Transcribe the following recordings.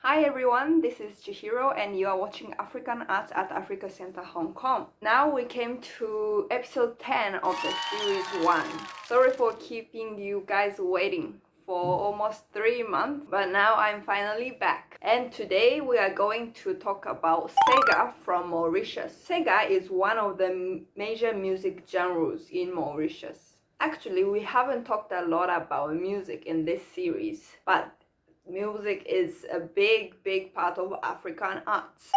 Hi everyone, this is Chihiro and you are watching African Arts at Africa Center Hong Kong. Now we came to episode 10 of the series 1. Sorry for keeping you guys waiting for almost 3 months, but now I'm finally back. And today we are going to talk about Sega from Mauritius. Sega is one of the major music genres in Mauritius. Actually, we haven't talked a lot about music in this series, but music is a big part of African arts.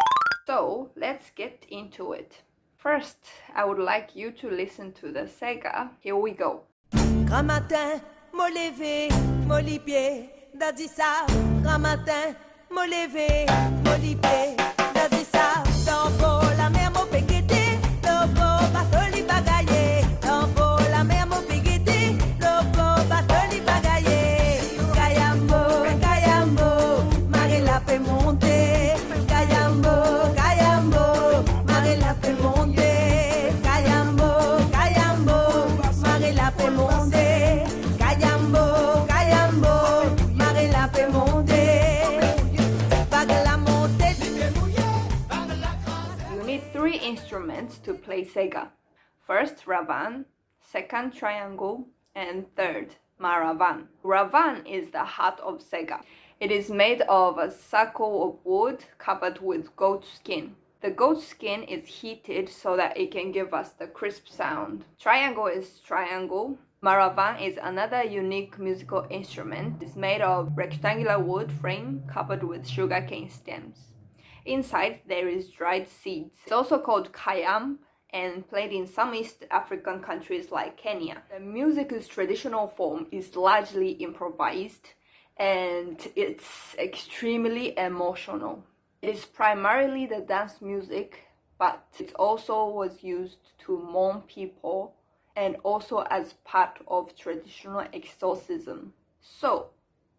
So let's get into it. First, I would like you to listen to the Sega. Here we go. Grand matin, me lever, me li pied, dadi sa. Grand matin, me lever, me li pied, dadi sa. Dans la mer mo pekete, loco bateau li bagaye. Dans la mer mo pekete, loco bateau li bagaye. Kayambo, kayambo, mare la pe monter. Kayambo, kayambo, mare la pe monter. Kayambo, kayambo, mare la pe monter. You need 3 instruments to play Sega. First, ravan, second, triangle, and third, maravan. Ravan is the heart of Sega. It is made of a circle of wood covered with goat skin. The goat skin is heated so that it can give us the crisp sound. Triangle is triangle. Maravan is another unique musical instrument. It's made of rectangular wood frame covered with sugarcane stems. Inside there is dried seeds. It's also called kayam and played in some East African countries like Kenya. The music's traditional form is largely improvised and it's extremely emotional. It is primarily the dance music, but it also was used to mourn people and also as part of traditional exorcism. So,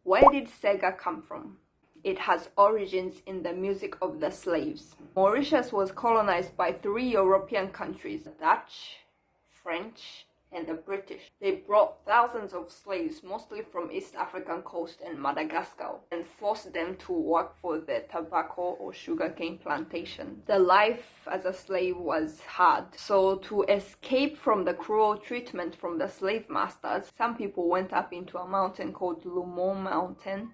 where did Sega come from? It has origins in the music of the slaves. Mauritius was colonized by 3 European countries, the Dutch, French, and the British. They brought thousands of slaves, mostly from East African coast and Madagascar, and forced them to work for the tobacco or sugarcane plantation. The life as a slave was hard, so to escape from the cruel treatment from the slave masters, some people went up into a mountain called Mourn Mountain,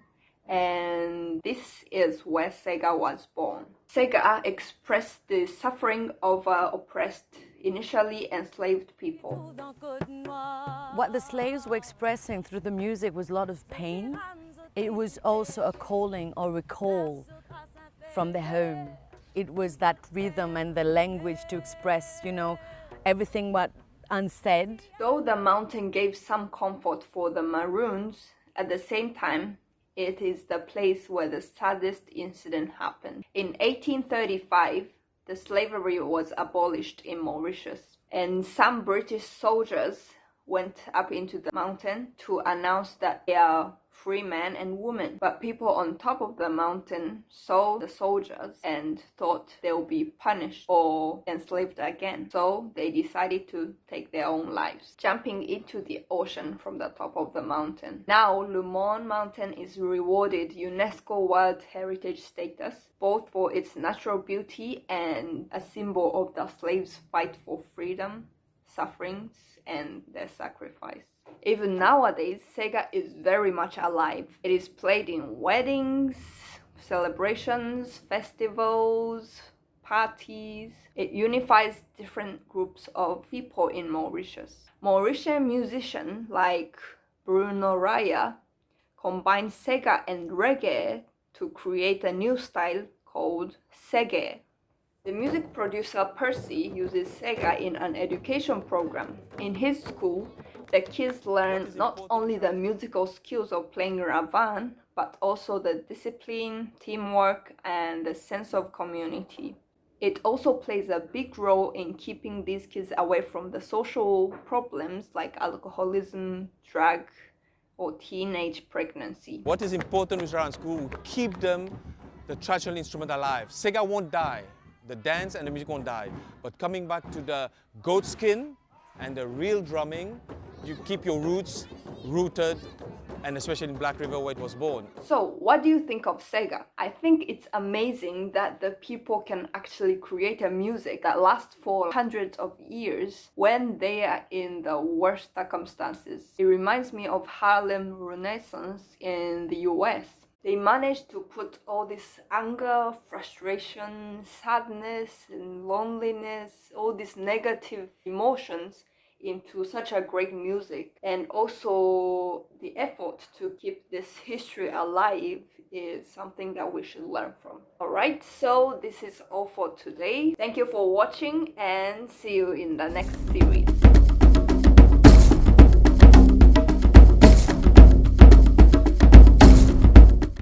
and this is where Sega was born. Sega expressed the suffering of oppressed, initially enslaved people. What the slaves were expressing through the music was a lot of pain. It was also a calling or recall from their home. It was that rhythm and the language to express, everything but unsaid. Though the mountain gave some comfort for the Maroons, at the same time, it is the place where the saddest incident happened. In 1835, the slavery was abolished in Mauritius, and some British soldiers went up into the mountain to announce that they are free men and women. But people on top of the mountain saw the soldiers and thought they'll be punished or enslaved again. So they decided to take their own lives, jumping into the ocean from the top of the mountain. Now, Mourn Mountain is rewarded UNESCO World Heritage status, both for its natural beauty and a symbol of the slaves' fight for freedom, sufferings, and their sacrifice. Even nowadays, Sega is very much alive. It is played in weddings, celebrations, festivals, parties. It unifies different groups of people in Mauritius. Mauritian musicians like Bruno Raya combine Sega and reggae to create a new style called Sega. The music producer Percy uses Sega in an education program. In his school, the kids learn not only the musical skills of playing ravan, but also the discipline, teamwork, and the sense of community. It also plays a big role in keeping these kids away from the social problems like alcoholism, drug, or teenage pregnancy. What is important with around school? Keep them, the traditional instrument alive. Sega won't die. The dance and the music won't die. But coming back to the goat skin and the real drumming, you keep your roots rooted and especially in Black River where it was born. So, what do you think of Sega? I think it's amazing that the people can actually create a music that lasts for hundreds of years when they are in the worst circumstances. It reminds me of Harlem Renaissance in the US. They managed to put all this anger, frustration, sadness, and loneliness, all these negative emotions into such a great music. And also the effort to keep this history alive is something that we should learn from. Alright, so this is all for today. Thank you for watching and see you in the next series.